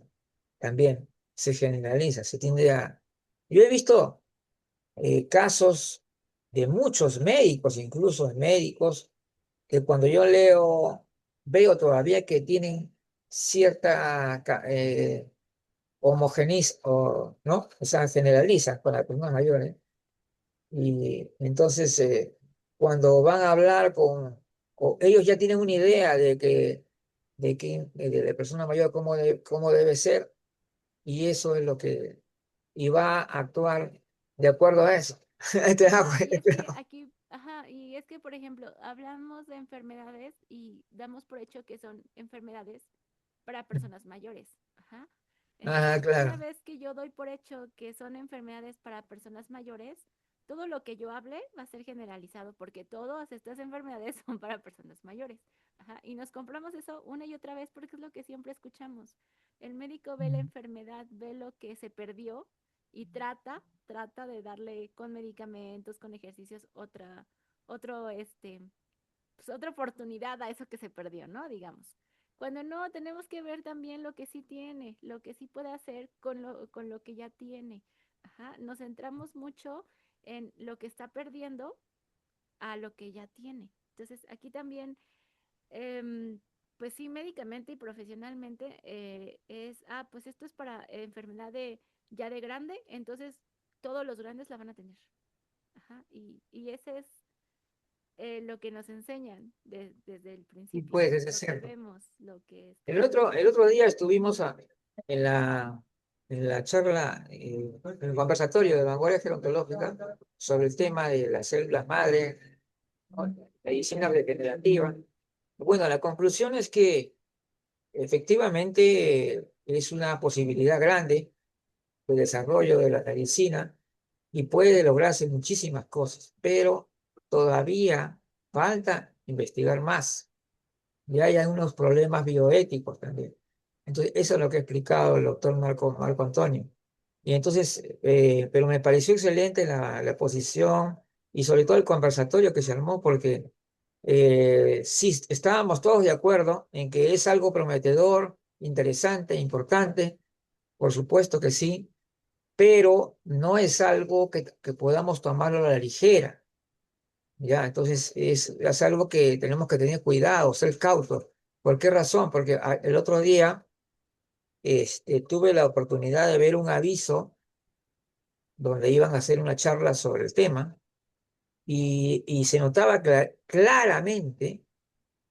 también se generaliza, se tiende a... Yo he visto casos de muchos médicos, incluso de médicos, que cuando yo leo, veo todavía que tienen cierta o, ¿no? O sea, generalizan con las personas mayores. Y entonces, cuando van a hablar ellos ya tienen una idea de la persona mayor cómo debe ser, y eso es lo que, y va a actuar de acuerdo a eso. ¿Te das Ajá, y es que cuenta? aquí, ajá, y es que, por ejemplo, hablamos de enfermedades y damos por hecho que son enfermedades para personas mayores. Ajá. Ah, Entonces, una claro. vez que yo doy por hecho que son enfermedades para personas mayores, todo lo que yo hable va a ser generalizado porque todas estas enfermedades son para personas mayores. Ajá. Y nos compramos eso una y otra vez porque es lo que siempre escuchamos. El médico ve la enfermedad, ve lo que se perdió y trata de darle con medicamentos, con ejercicios, otro, pues otra oportunidad a eso que se perdió, ¿no? Digamos. Cuando no, tenemos que ver también lo que sí tiene, lo que sí puede hacer con lo que ya tiene. Ajá. Nos centramos mucho en lo que está perdiendo a lo que ya tiene. Entonces, aquí también, em, pues sí, médicamente y profesionalmente pues esto es para enfermedad ya de grande, entonces todos los grandes la van a tener. Ajá. Y ese es lo que nos enseñan desde el Y principio, pues, eso es lo que cierto. vemos, lo que El otro día estuvimos en la charla, en el conversatorio de vanguardia gerontológica sobre el tema de las células madre, ¿no? Medicina regenerativa. Bueno, la conclusión es que efectivamente es una posibilidad grande de desarrollo de la medicina y puede lograrse muchísimas cosas, pero todavía falta investigar más. Y hay algunos problemas bioéticos también. Entonces, eso es lo que ha explicado el doctor Marco Antonio. Y entonces, pero me pareció excelente la posición y sobre todo el conversatorio que se armó, porque sí, estábamos todos de acuerdo en que es algo prometedor, interesante, importante, por supuesto que sí, pero no es algo que podamos tomarlo a la ligera. ¿Ya? Entonces es algo que tenemos que tener cuidado, ser cautos. ¿Por qué razón? Porque el otro día tuve la oportunidad de ver un aviso donde iban a hacer una charla sobre el tema y se notaba claramente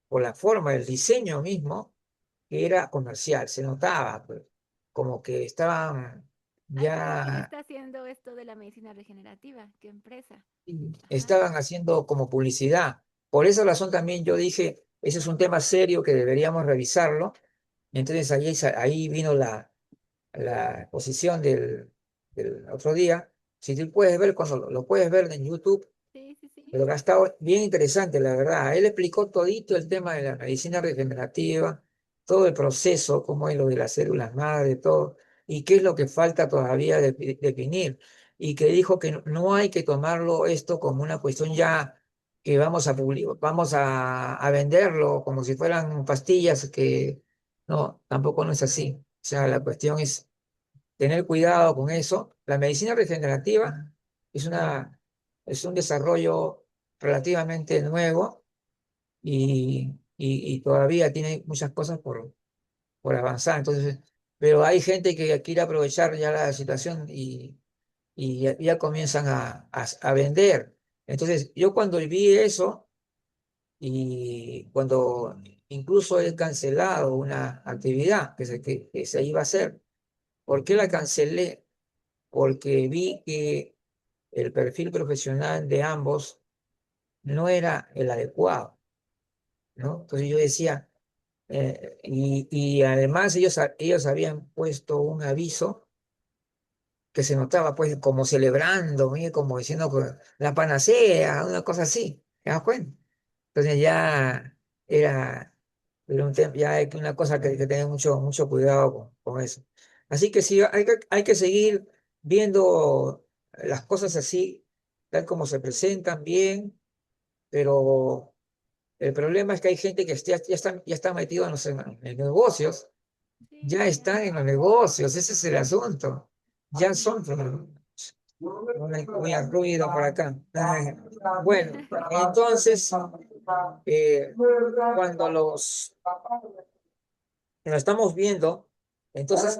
por la forma del diseño mismo que era comercial, se notaba pues, como que estaban ajá, ¿quién ya está haciendo esto de la medicina regenerativa? ¿Qué empresa? Ajá. estaban haciendo como publicidad. Por esa razón también yo dije, ese es un tema serio que deberíamos revisarlo. Entonces ahí vino la exposición del otro día. Si tú puedes ver, cuando lo puedes ver en YouTube, Sí, sí, sí. pero que ha estado bien interesante, la verdad. Él explicó todito el tema de la medicina regenerativa, todo el proceso, cómo es lo de las células madre, todo, y qué es lo que falta todavía definir. Y que dijo que no hay que tomarlo esto como una cuestión ya que vamos a venderlo como si fueran pastillas que no, tampoco no es así. O sea, la cuestión es tener cuidado con eso. La medicina regenerativa es es un desarrollo relativamente nuevo y todavía tiene muchas cosas por avanzar. Entonces, pero hay gente que quiere aprovechar ya la situación y ya comienzan a vender. Entonces, yo cuando vi eso y cuando incluso he cancelado una actividad que se iba a hacer, ¿por qué la cancelé? Porque vi que el perfil profesional de ambos no era el adecuado, ¿no? Entonces yo decía, y además ellos habían puesto un aviso que se notaba pues como celebrando, ¿eh? Como diciendo que la panacea, una cosa así, ¿te das cuenta? Entonces ya era, era ya hay una cosa que hay que tener mucho cuidado con eso. Así que sí, hay que seguir viendo las cosas así, tal como se presentan bien, pero el problema es que hay gente que ya está metido en los negocios, ya Sí, están en los negocios, ese es el asunto. Ya son muy ruido por acá. Ay, bueno, entonces, cuando lo estamos viendo, entonces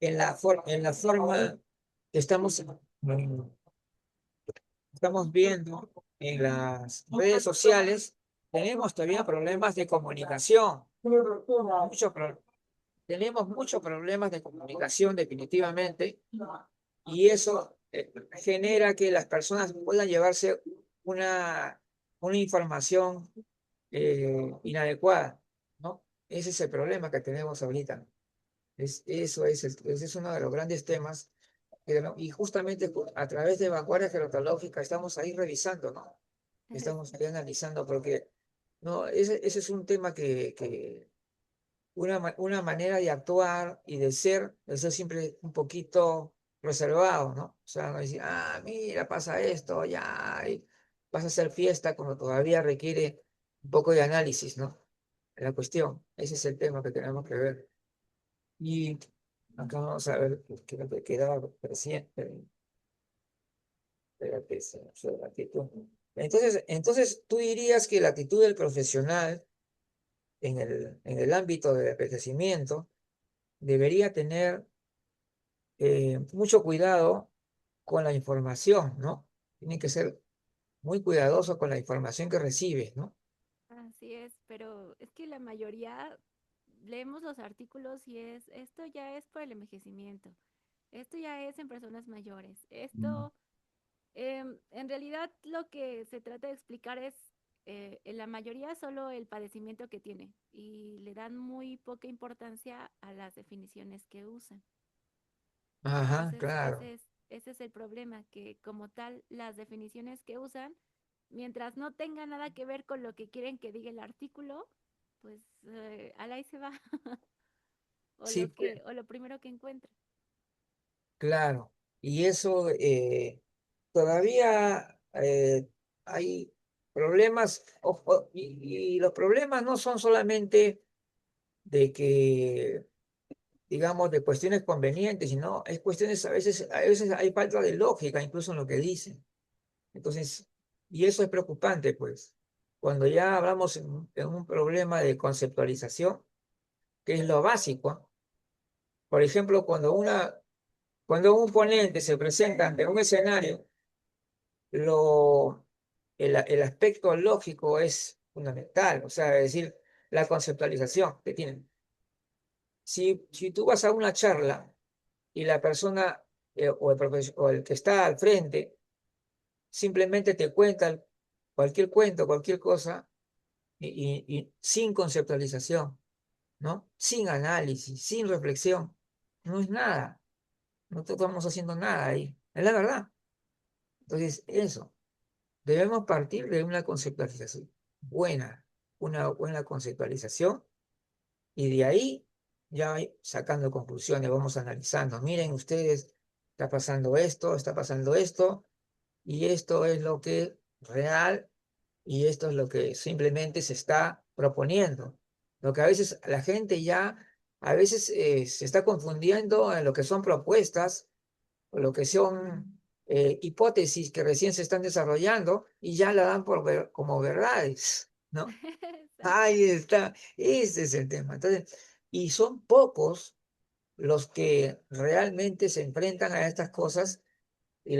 en la forma que estamos viendo en las redes sociales, tenemos todavía problemas de comunicación. Tenemos muchos problemas de comunicación definitivamente y eso genera que las personas puedan llevarse una, una información inadecuada, ¿no? Ese es el problema que tenemos ahorita. Ese es uno de los grandes temas y justamente a través de Vanguardia Gerontológica estamos ahí revisando, ¿no? Estamos ahí analizando porque no, ese es un tema que una manera de actuar y de ser siempre un poquito reservado, ¿no? O sea, no decir, ah, mira, pasa esto, ya, y vas a hacer fiesta cuando todavía requiere un poco de análisis, ¿no? La cuestión, ese es el tema que tenemos que ver. Y acá vamos a ver qué es lo que quedaba recién. Espérate, se me fue la actitud. Entonces, tú dirías que la actitud del profesional en el ámbito del envejecimiento debería tener mucho cuidado con la información, ¿no? Tiene que ser muy cuidadoso con la información que recibe, ¿no? así es, pero es que la mayoría leemos los artículos y esto ya es por el envejecimiento, esto ya es en personas mayores, Mm. esto en realidad lo que se trata de explicar es en la mayoría solo el padecimiento que tiene y le dan muy poca importancia a las definiciones que usan. Ajá, Entonces, claro. ese es el problema, que como tal, las definiciones que usan, mientras no tenga nada que ver con lo que quieren que diga el artículo, pues al ahí se va, Sí, pues, o lo primero que encuentra. claro. Y eso todavía hay problemas, y los problemas no son solamente de que, digamos, de cuestiones convenientes, sino es cuestiones, a veces hay falta de lógica incluso en lo que dicen. Entonces, y eso es preocupante, pues, cuando ya hablamos en un problema de conceptualización, que es lo básico. Por ejemplo, cuando un ponente se presenta ante un escenario, lo, el aspecto lógico es fundamental, o sea, es decir, la conceptualización que tienen. Si tú vas a una charla y la persona o el que está al frente simplemente te cuenta cualquier cuento, cualquier cosa, y sin conceptualización, ¿no? Sin análisis, sin reflexión, no es nada. No estamos haciendo nada ahí. Es la verdad. Entonces, eso, debemos partir de una conceptualización buena, una buena conceptualización, y de ahí ya sacando conclusiones, vamos analizando. Miren ustedes, está pasando esto, y esto es lo que real y esto es lo que simplemente se está proponiendo. Lo que a veces la gente ya, a veces se está confundiendo en lo que son propuestas o lo que son hipótesis que recién se están desarrollando y ya la dan como verdades, ¿no? Exacto. Ahí está, ese es el tema. Entonces, y son pocos los que realmente se enfrentan a estas cosas y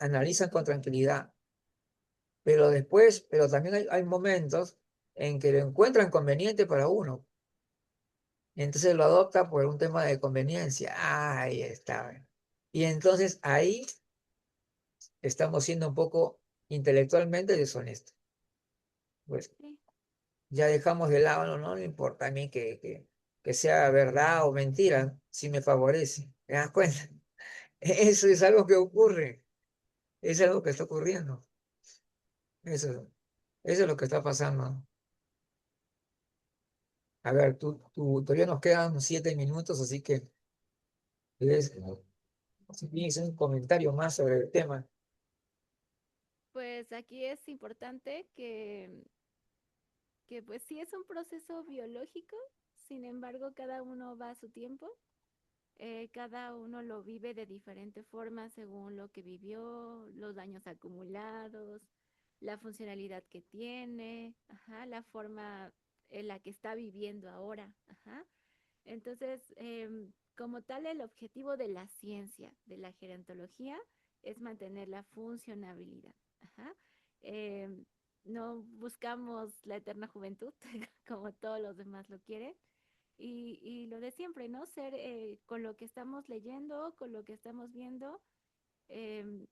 analizan con tranquilidad. Pero después, pero también hay momentos en que lo encuentran conveniente para uno. Entonces lo adopta por un tema de conveniencia. Ahí está. Y entonces ahí estamos siendo un poco intelectualmente deshonestos. Pues Sí, ya dejamos de lado, no, no me importa a mí que sea verdad o mentira, si me favorece. ¿Te das cuenta? Eso es algo que ocurre, es algo que está ocurriendo. Eso es lo que está pasando. A ver, todavía nos quedan 7 minutos, así que es, si tienes un comentario más sobre el tema. pues aquí es importante que pues sí es un proceso biológico, sin embargo cada uno va a su tiempo, cada uno lo vive de diferente forma según lo que vivió, los daños acumulados, la funcionalidad que tiene, ajá, la forma en la que está viviendo ahora. Ajá. Entonces, como tal, el objetivo de la ciencia, de la gerontología, es mantener la funcionabilidad. Ajá. Em, no buscamos la eterna juventud, como todos los demás lo quieren. Y lo de siempre, ¿no? Ser con lo que estamos leyendo, con lo que estamos viendo, em,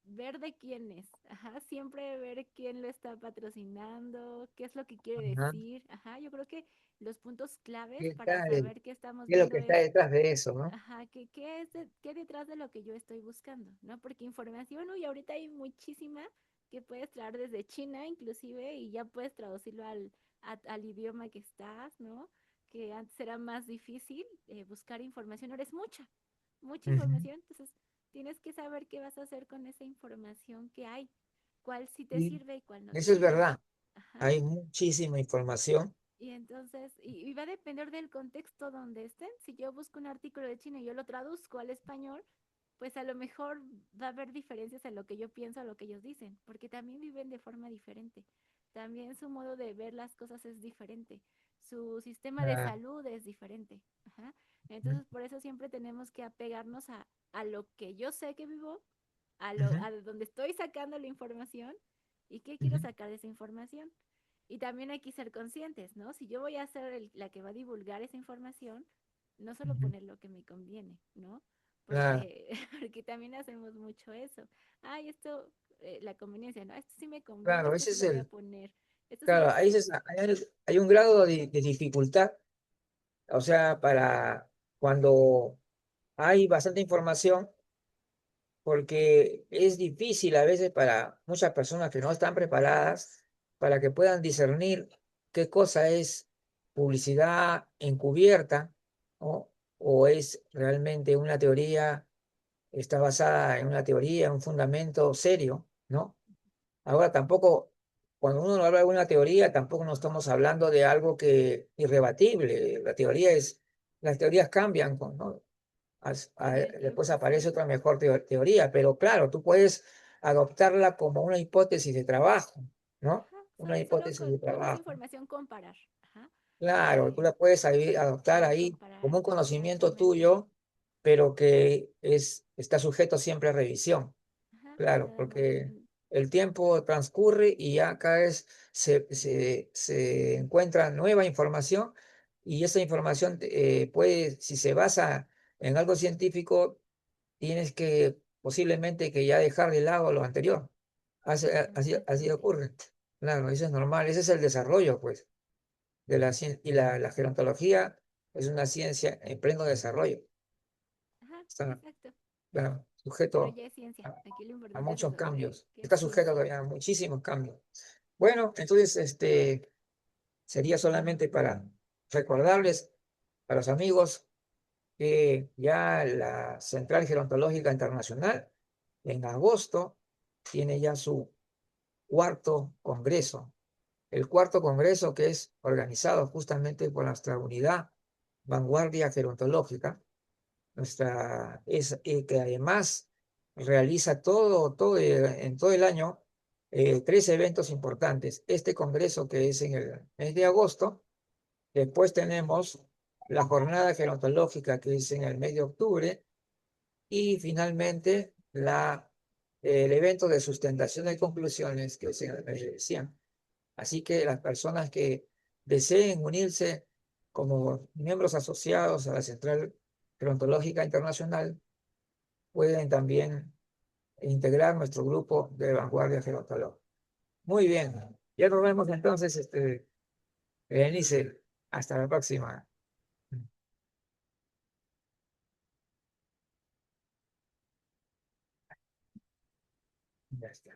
ver de quién es, ajá, siempre ver quién lo está patrocinando, qué es lo que quiere Ajá. decir, ajá, yo creo que los puntos claves ¿Qué para tal? saber qué estamos ¿Qué es lo viendo que está es, detrás de eso, no? ajá, qué es qué detrás de lo que yo estoy buscando, ¿no? Porque información, uy, ahorita hay muchísima que puedes traer desde China inclusive y ya puedes traducirlo al idioma que estás, ¿no? Que antes era más difícil buscar información, ahora es mucha Ujú. información, entonces tienes que saber qué vas a hacer con esa información que hay, cuál sí te Y sirve y cuál no te eso es sirve. verdad. Ajá. Hay muchísima información. Y entonces, y va a depender del contexto donde estén. Si yo busco un artículo de China y yo lo traduzco al español, pues a lo mejor va a haber diferencias en lo que yo pienso, a lo que ellos dicen, porque también viven de forma diferente. También su modo de ver las cosas es diferente. Su sistema de Ah, salud es diferente. Ajá. ujú, Entonces, por eso siempre tenemos que apegarnos a lo que yo sé que vivo, ujú, a donde estoy sacando la información y qué quiero ujú, sacar de esa información. Y también hay que ser conscientes, ¿no? Si yo voy a ser la que va a divulgar esa información, no solo ujú. poner lo que me conviene, ¿no? Claro, Porque, porque también hacemos mucho eso. Ay, esto, la conveniencia, ¿no? Esto sí me conviene, claro, esto ese sí es lo voy a el, poner. Esto sí claro, lo ahí puedo. hay un grado de dificultad, o sea, para cuando hay bastante información, porque es difícil a veces para muchas personas que no están preparadas para que puedan discernir qué cosa es publicidad encubierta, ¿no? O es realmente una teoría, está basada en una teoría, en un fundamento serio, ¿no? Ahora tampoco, cuando uno habla de una teoría, tampoco no estamos hablando de algo que irrebatible. Las teorías cambian, ¿no? Con el Después tiempo, aparece sí. otra mejor teoría, pero claro, tú puedes adoptarla como una hipótesis de trabajo, ¿no? Ajá. Una Solo hipótesis de con esa trabajo. información comparar. Ajá. Claro, tú Eh, la puedes ahí adoptar puedes ahí como comparar un qué conocimiento argumentos. tuyo, pero que está sujeto siempre a revisión. Ajá. Claro, Nada más. porque el tiempo transcurre y ya cada vez se encuentra nueva información y esa información puede, si se basa en algo científico, tienes que posiblemente que ya dejar de lado lo anterior. Así Exactamente. ocurre. Claro, eso es normal, ese es el desarrollo, pues, de la ciencia. Y la gerontología es una ciencia en pleno desarrollo. Ajá. Está, Exacto. claro, Pero sujeto ya es ciencia. a, Aquí lo a importante es muchos eso, cambios. que es Está sujeto ciencia. todavía a muchísimos cambios. Bueno, entonces, sería solamente para recordarles a los amigos que ya la Central Gerontológica Internacional en agosto tiene ya su cuarto congreso. El cuarto congreso que es organizado justamente por nuestra unidad Vanguardia Gerontológica, que además realiza en todo el año 3 eventos importantes. Este congreso que es en el mes de agosto, después tenemos la jornada gerontológica que es en el mes de octubre y finalmente el evento de sustentación de conclusiones que es en el mes de diciembre. Así que las personas que deseen unirse como miembros asociados a la Central Gerontológica Internacional pueden también e integrar nuestro grupo de vanguardia gerontológica. Muy bien, ya nos vemos entonces, Berenice, hasta la próxima. Ya está.